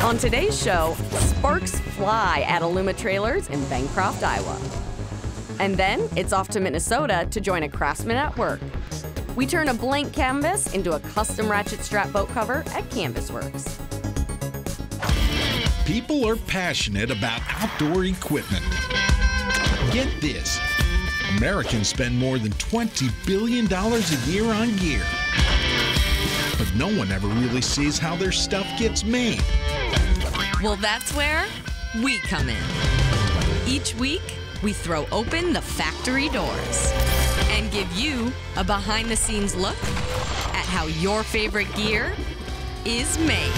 On today's show, sparks fly at Aluma Trailers in Bancroft, Iowa. And then it's off to Minnesota to join a craftsman at work. We turn a blank canvas into a custom ratchet strap boat cover at Canvasworks. People are passionate about outdoor equipment. Get this, Americans spend more than $20 billion a year on gear. But no one ever really sees how their stuff gets made. Well, that's where we come in. Each week, we throw open the factory doors and give you a behind-the-scenes look at how your favorite gear is made.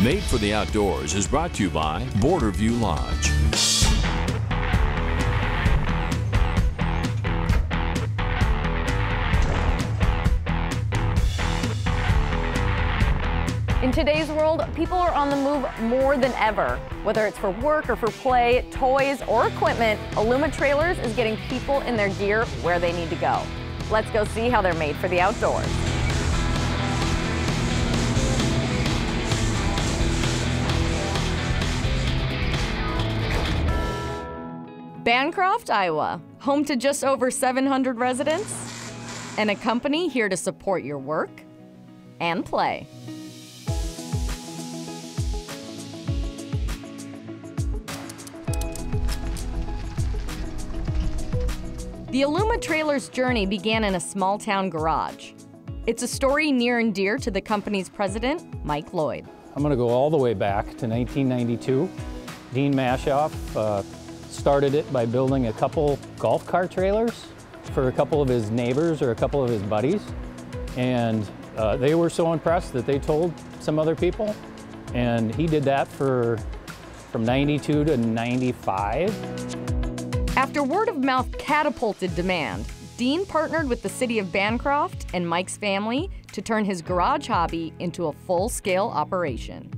Made for the Outdoors is brought to you by Borderview Lodge. In today's world, people are on the move more than ever. Whether it's for work or for play, toys or equipment, Aluma Trailers is getting people in their gear where they need to go. Let's go see how they're made for the outdoors. Bancroft, Iowa, home to just over 700 residents, and a company here to support your work and play. The Aluma Trailers journey began in a small-town garage. It's a story near and dear to the company's president, Mike Lloyd. I'm going to go all the way back to 1992. Dean Mashoff started it by building a couple golf cart trailers for a couple of his neighbors or a couple of his buddies. And they were so impressed that they told some other people. And he did that from 92 to 95. After word of mouth catapulted demand, Dean partnered with the city of Bancroft and Mike's family to turn his garage hobby into a full-scale operation.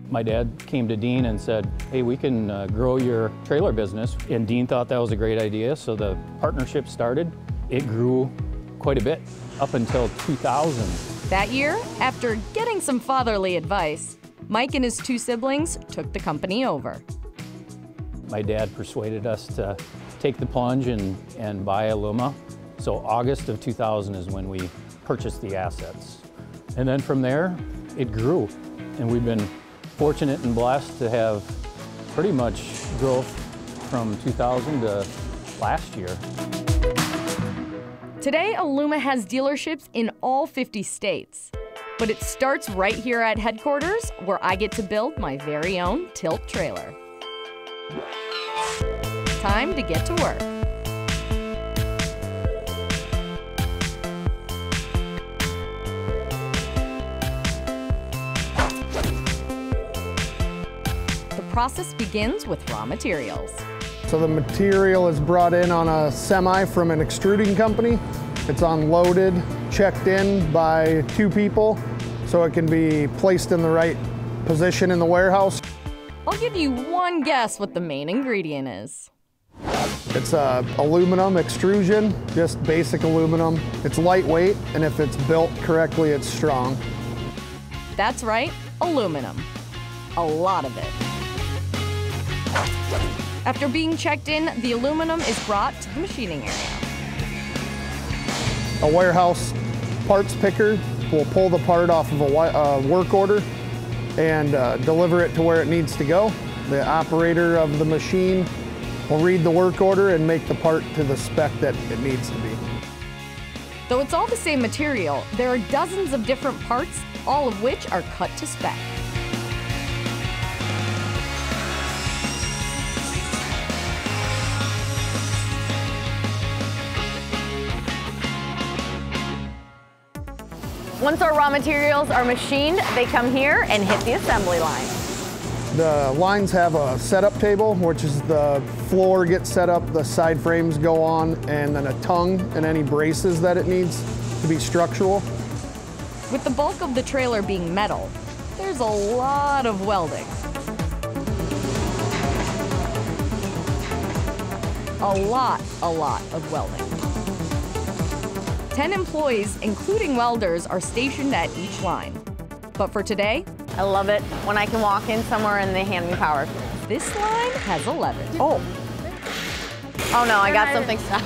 My dad came to Dean and said, hey, we can grow your trailer business. And Dean thought that was a great idea, so the partnership started. It grew quite a bit up until 2000. That year, after getting some fatherly advice, Mike and his two siblings took the company over. My dad persuaded us to take the plunge and buy Aluma. So August of 2000 is when we purchased the assets. And then from there, it grew. And we've been fortunate and blessed to have pretty much growth from 2000 to last year. Today, Aluma has dealerships in all 50 states. But it starts right here at headquarters, where I get to build my very own tilt trailer. Time to get to work. The process begins with raw materials. So the material is brought in on a semi from an extruding company. It's unloaded, checked in by two people, so it can be placed in the right position in the warehouse. I'll give you one guess what the main ingredient is. It's aluminum extrusion, just basic aluminum. It's lightweight, and if it's built correctly, it's strong. That's right, aluminum. A lot of it. After being checked in, the aluminum is brought to the machining area. A warehouse parts picker will pull the part off of a work order and deliver it to where it needs to go. The operator of the machine will read the work order and make the part to the spec that it needs to be. Though it's all the same material, there are dozens of different parts, all of which are cut to spec. Once our raw materials are machined, they come here and hit the assembly line. The lines have a setup table, which is the floor gets set up, the side frames go on, and then a tongue and any braces that it needs to be structural. With the bulk of the trailer being metal, there's a lot of welding. A lot of welding. 10 employees, including welders, are stationed at each line. But for today, I love it when I can walk in somewhere and they hand me power tools. This line has 11. Oh. Oh no, I got something stuck.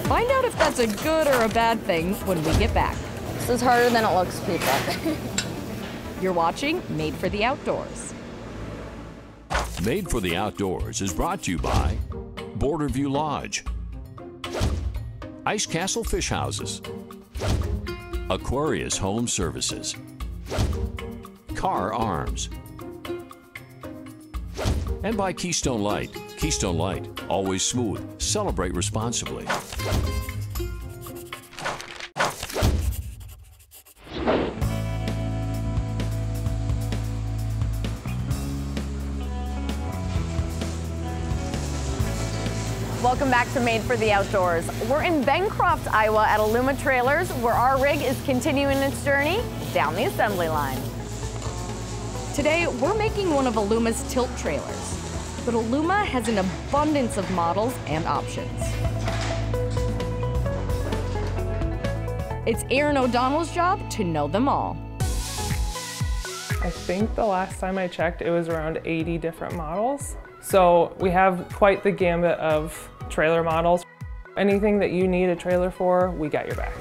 Find out if that's a good or a bad thing when we get back. This is harder than it looks, people. You're watching Made for the Outdoors. Made for the Outdoors is brought to you by Borderview Lodge, Ice Castle Fish Houses, Aquarius Home Services, Car Arms, and by Keystone Light. Keystone Light, always smooth. Celebrate responsibly. Welcome back to Made for the Outdoors. We're in Bancroft, Iowa at Aluma Trailers, where our rig is continuing its journey down the assembly line. Today, we're making one of Aluma's tilt trailers. But Aluma has an abundance of models and options. It's Aaron O'Donnell's job to know them all. I think the last time I checked, it was around 80 different models. So we have quite the gambit of trailer models. Anything that you need a trailer for, we got your back.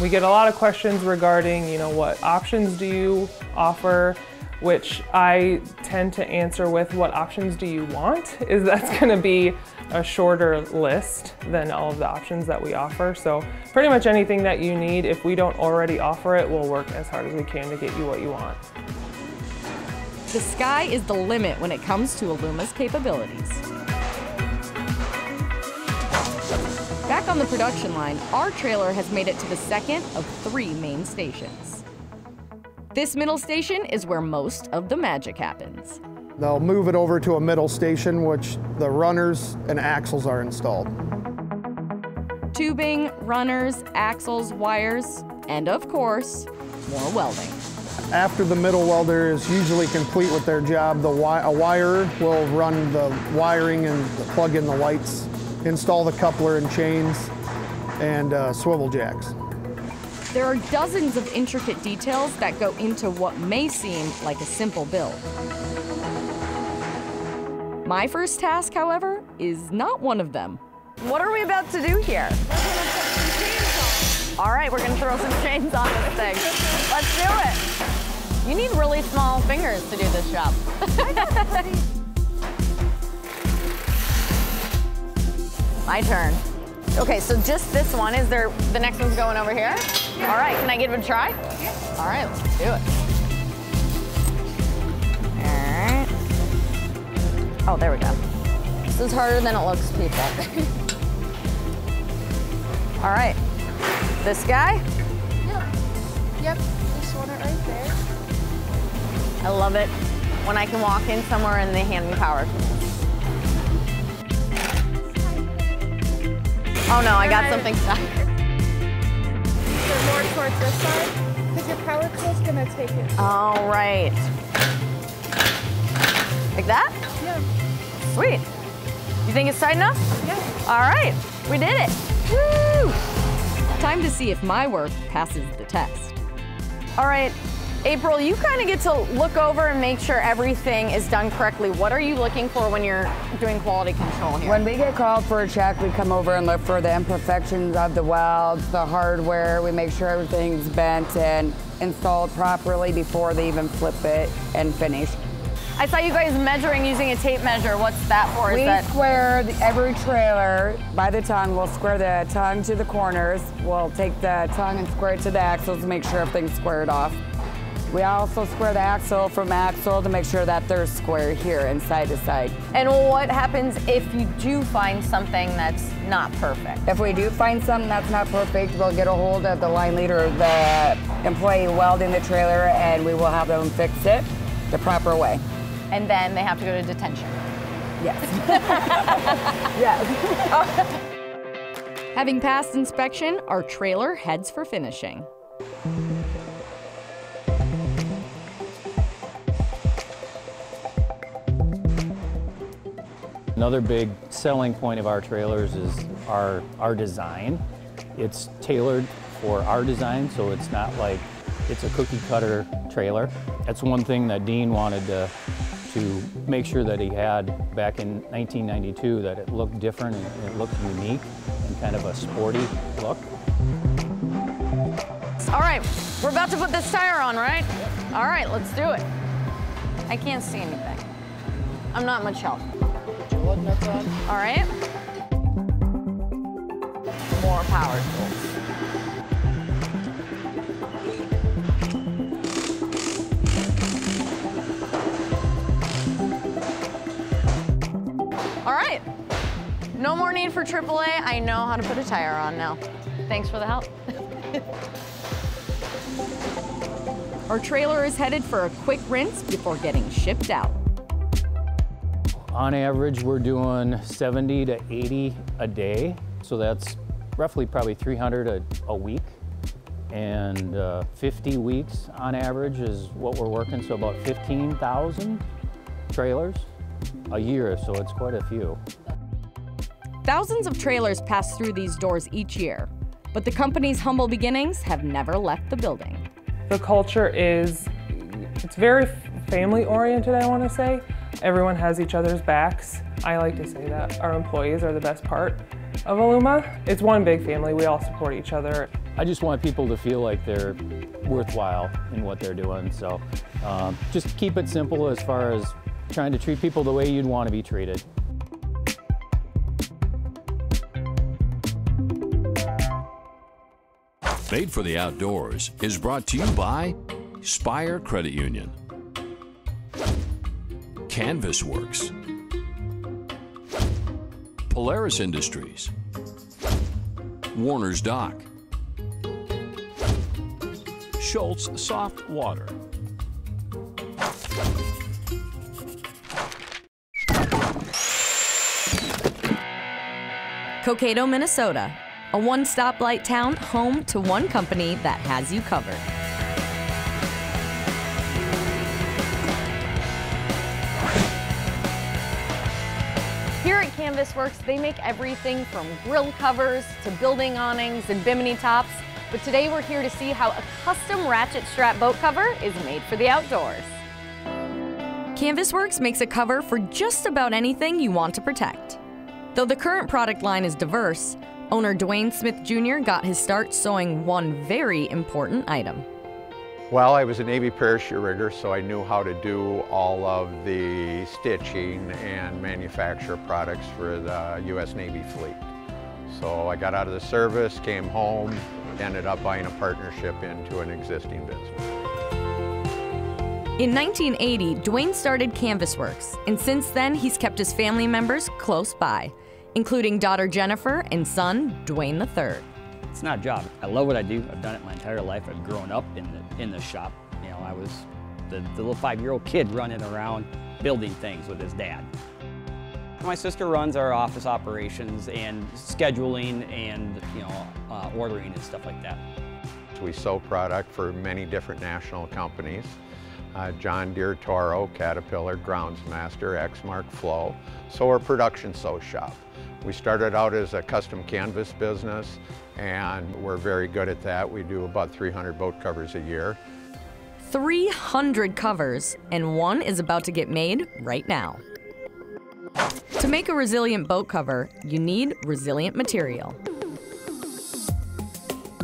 We get a lot of questions regarding, what options do you offer, which I tend to answer with what options do you want, is that's gonna be a shorter list than all of the options that we offer. So pretty much anything that you need, if we don't already offer it, we'll work as hard as we can to get you what you want. The sky is the limit when it comes to Aluma's capabilities. Back on the production line, our trailer has made it to the second of 3 main stations. This middle station is where most of the magic happens. They'll move it over to a middle station, which the runners and axles are installed. Tubing, runners, axles, wires, and of course, more welding. After the middle welder is usually complete with their job, a wirer will run the wiring and plug in the lights, install the coupler and chains, and swivel jacks. There are dozens of intricate details that go into what may seem like a simple build. My first task, however, is not one of them. What are we about to do here? All right, we're gonna throw some chains on this thing. Let's do it. You need really small fingers to do this job. My turn. Okay, so just this one. Is there, the next one's going over here? All right, can I give it a try? Yeah. All right, let's do it. All right. Oh, there we go. This is harder than it looks, people. All right, this guy? Yep, just want it right there. I love it when I can walk in somewhere and they hand me power tools. Oh no, I got something stuck. So more towards this side, because your power tool's gonna take it. All right. Like that? Yeah. Sweet. You think it's tight enough? Yeah. All right, we did it. Woo! Time to see if my work passes the test. All right, April, you kind of get to look over and make sure everything is done correctly. What are you looking for when you're doing quality control here? When we get called for a check, we come over and look for the imperfections of the welds, the hardware. We make sure everything's bent and installed properly before they even flip it and finish. I saw you guys measuring using a tape measure. What's that for? We square every trailer by the tongue. We'll square the tongue to the corners. We'll take the tongue and square it to the axles to make sure everything's squared off. We also square the axle from axle to make sure that they're square here and side to side. And what happens if you do find something that's not perfect? If we do find something that's not perfect, we'll get a hold of the line leader or the employee welding the trailer, and we will have them fix it the proper way. And then they have to go to detention. Yes. Yes. Having passed inspection, our trailer heads for finishing. Another big selling point of our trailers is our design. It's tailored for our design, so it's not like It's a cookie cutter trailer. That's one thing that Dean wanted to make sure that he had back in 1992, that it looked different and it looked unique and kind of a sporty look. All right, we're about to put this tire on, right? All right, let's do it. I can't see anything. I'm not much help. All right. More power tools. All right. No more need for AAA. I know how to put a tire on now. Thanks for the help. Our trailer is headed for a quick rinse before getting shipped out. On average, we're doing 70 to 80 a day. So that's roughly probably 300 a week. And 50 weeks on average is what we're working. So about 15,000 trailers a year. So it's quite a few. Thousands of trailers pass through these doors each year, but the company's humble beginnings have never left the building. The culture it's very family oriented, I want to say. Everyone has each other's backs. I like to say that our employees are the best part of Aluma. It's one big family, we all support each other. I just want people to feel like they're worthwhile in what they're doing. So just keep it simple as far as trying to treat people the way you'd want to be treated. Made for the Outdoors is brought to you by Spire Credit Union, Canvasworks, Polaris Industries, Warner's Dock, Schultz Soft Water, Cokato, Minnesota, a one-stoplight town home to one company that has you covered. Here at Canvasworks, they make everything from grill covers to building awnings and bimini tops. But today we're here to see how a custom ratchet strap boat cover is made for the outdoors. Canvasworks makes a cover for just about anything you want to protect. Though the current product line is diverse, owner Dwayne Smith Jr. got his start sewing one very important item. Well, I was a Navy parachute rigger, so I knew how to do all of the stitching and manufacture products for the U.S. Navy fleet. So I got out of the service, came home, ended up buying a partnership into an existing business. In 1980, Dwayne started Canvasworks, and since then he's kept his family members close by, including daughter Jennifer and son Dwayne III. It's not a job. I love what I do. I've done it my entire life. I've grown up in the shop. You know, I was the little 5-year-old kid running around building things with his dad. My sister runs our office operations and scheduling and ordering and stuff like that. We sew product for many different national companies. John Deere, Toro, Caterpillar, Groundsmaster, Exmark, Flow. So we're a production sew shop. We started out as a custom canvas business, and we're very good at that. We do about 300 boat covers a year. 300 covers, and one is about to get made right now. To make a resilient boat cover, you need resilient material.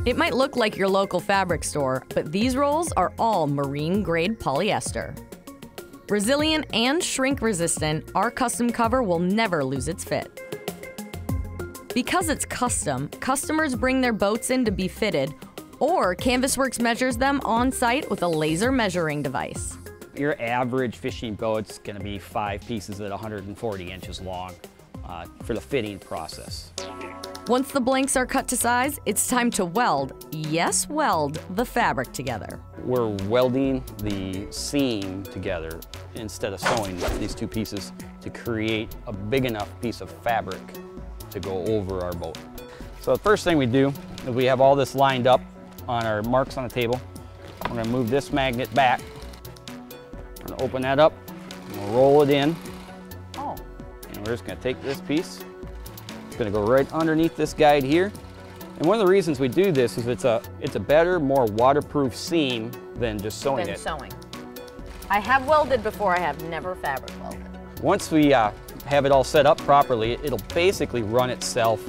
It might look like your local fabric store, but these rolls are all marine-grade polyester. Resilient and shrink-resistant, our custom cover will never lose its fit. Because it's custom, customers bring their boats in to be fitted, or Canvasworks measures them on-site with a laser measuring device. Your average fishing boat's gonna be 5 pieces at 140 inches long for the fitting process. Once the blanks are cut to size, it's time to weld, yes, weld, the fabric together. We're welding the seam together instead of sewing these 2 pieces to create a big enough piece of fabric to go over our boat. So the first thing we do is we have all this lined up on our marks on the table. We're gonna move this magnet back. We're gonna open that up, and we'll roll it in. And we're just gonna take this piece. It's gonna go right underneath this guide here. And one of the reasons we do this is it's a better, more waterproof seam than just sewing it. Sewing. I have welded before, I have never fabric welded. Once we have it all set up properly, it'll basically run itself.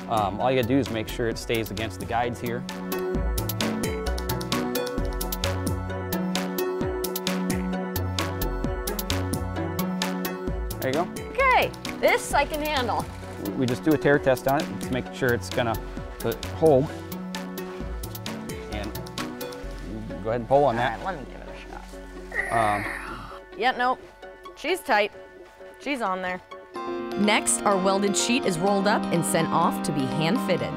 All you gotta do is make sure it stays against the guides here. There you go. Okay, this I can handle. We just do a tear test on it to make sure it's gonna hold. And go ahead and pull on that. All right, let me give it a shot. Yeah, nope. She's tight. She's on there. Next, our welded sheet is rolled up and sent off to be hand fitted.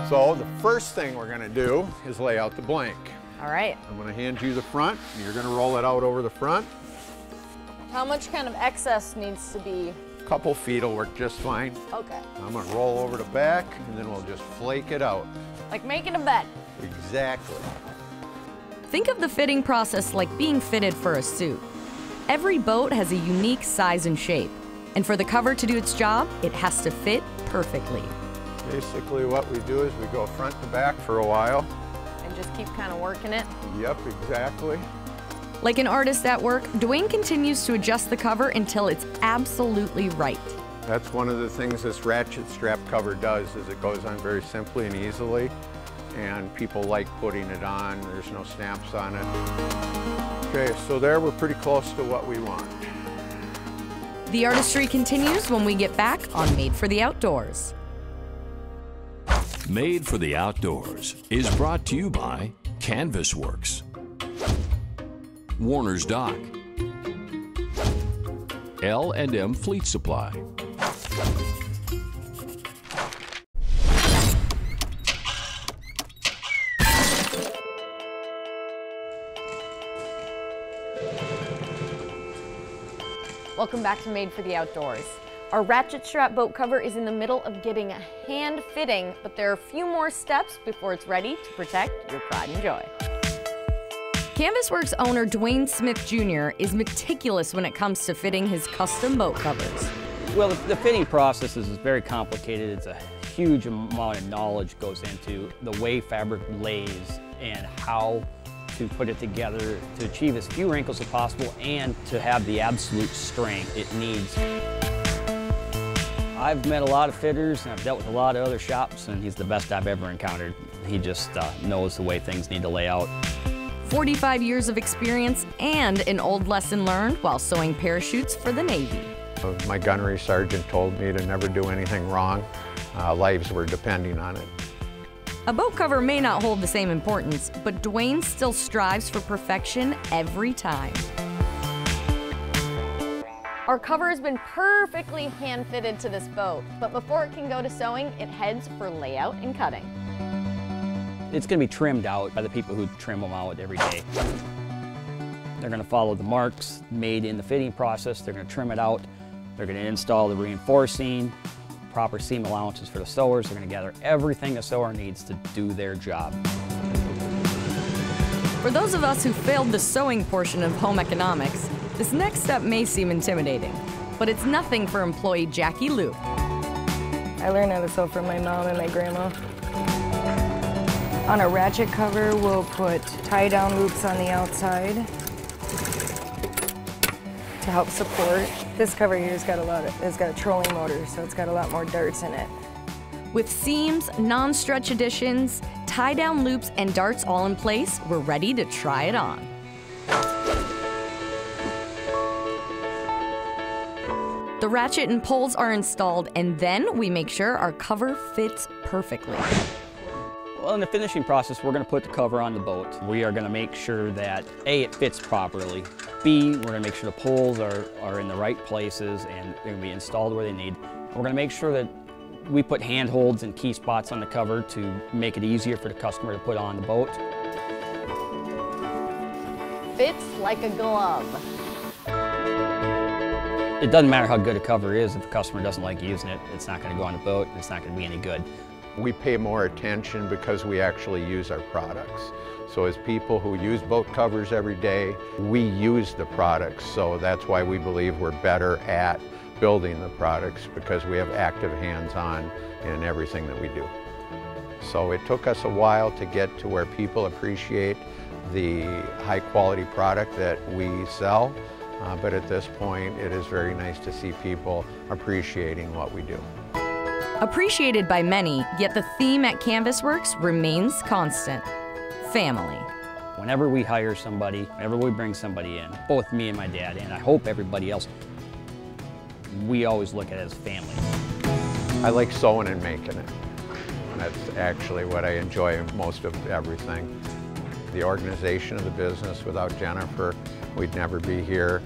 So the first thing we're gonna do is lay out the blank. All right. I'm gonna hand you the front, and you're gonna roll it out over the front. How much kind of excess needs to be? A couple feet will work just fine. Okay. I'm gonna roll over the back, and then we'll just flake it out. Like making a bed. Exactly. Think of the fitting process like being fitted for a suit. Every boat has a unique size and shape, and for the cover to do its job, it has to fit perfectly. Basically what we do is we go front to back for a while. And just keep kind of working it. Yep, exactly. Like an artist at work, Dwayne continues to adjust the cover until it's absolutely right. That's one of the things this ratchet strap cover does, is it goes on very simply and easily, and people like putting it on. There's no snaps on it. Okay, so there we're pretty close to what we want. The artistry continues when we get back on Made for the Outdoors. Made for the Outdoors is brought to you by Canvasworks, Warner's Dock, L&M Fleet Supply, Welcome back to Made for the Outdoors. Our ratchet strap boat cover is in the middle of getting a hand fitting, but there are a few more steps before it's ready to protect your pride and joy. Canvasworks owner Dwayne Smith Jr. is meticulous when it comes to fitting his custom boat covers. Well, the fitting process is very complicated. It's a huge amount of knowledge goes into the way fabric lays and how to put it together to achieve as few wrinkles as possible and to have the absolute strength it needs. I've met a lot of fitters and I've dealt with a lot of other shops, and he's the best I've ever encountered. He just knows the way things need to lay out. 45 years of experience and an old lesson learned while sewing parachutes for the Navy. My gunnery sergeant told me to never do anything wrong. Lives were depending on it. A boat cover may not hold the same importance, but Dwayne still strives for perfection every time. Our cover has been perfectly hand fitted to this boat, but before it can go to sewing, it heads for layout and cutting. It's going to be trimmed out by the people who trim them out every day. They're going to follow the marks made in the fitting process. They're going to trim it out. They're going to install the reinforcing, proper seam allowances for the sewers. They're going to gather everything a sewer needs to do their job. For those of us who failed the sewing portion of home economics, this next step may seem intimidating, but it's nothing for employee Jackie Lou. I learned how to sew from my mom and my grandma. On a ratchet cover, we'll put tie-down loops on the outside to help support. This cover here has got a trolling motor, so it's got a lot more darts in it. With seams, non-stretch additions, tie-down loops, and darts all in place, we're ready to try it on. The ratchet and poles are installed, and then we make sure our cover fits perfectly. Well, in the finishing process, we're going to put the cover on the boat. We are going to make sure that A, it fits properly. B, we're going to make sure the poles are in the right places and they're going to be installed where they need. We're going to make sure that we put handholds and key spots on the cover to make it easier for the customer to put on the boat. Fits like a glove. It doesn't matter how good a cover is, if the customer doesn't like using it, it's not going to go on the boat, it's not going to be any good. We pay more attention because we actually use our products. So as people who use boat covers every day, we use the products. So that's why we believe we're better at building the products, because we have active hands-on in everything that we do. So it took us a while to get to where people appreciate the high quality product that we sell, but at this point it is very nice to see people appreciating what we do. Appreciated by many, yet the theme at Canvasworks remains constant: family. Whenever we hire somebody, whenever we bring somebody in, both me and my dad, and I hope everybody else, we always look at it as family. I like sewing and making it. That's actually what I enjoy most of everything. The organization of the business, without Jennifer, we'd never be here.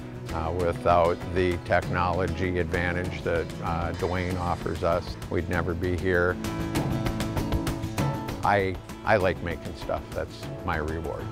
Without the technology advantage that Dwayne offers us, we'd never be here. I like making stuff. That's my reward.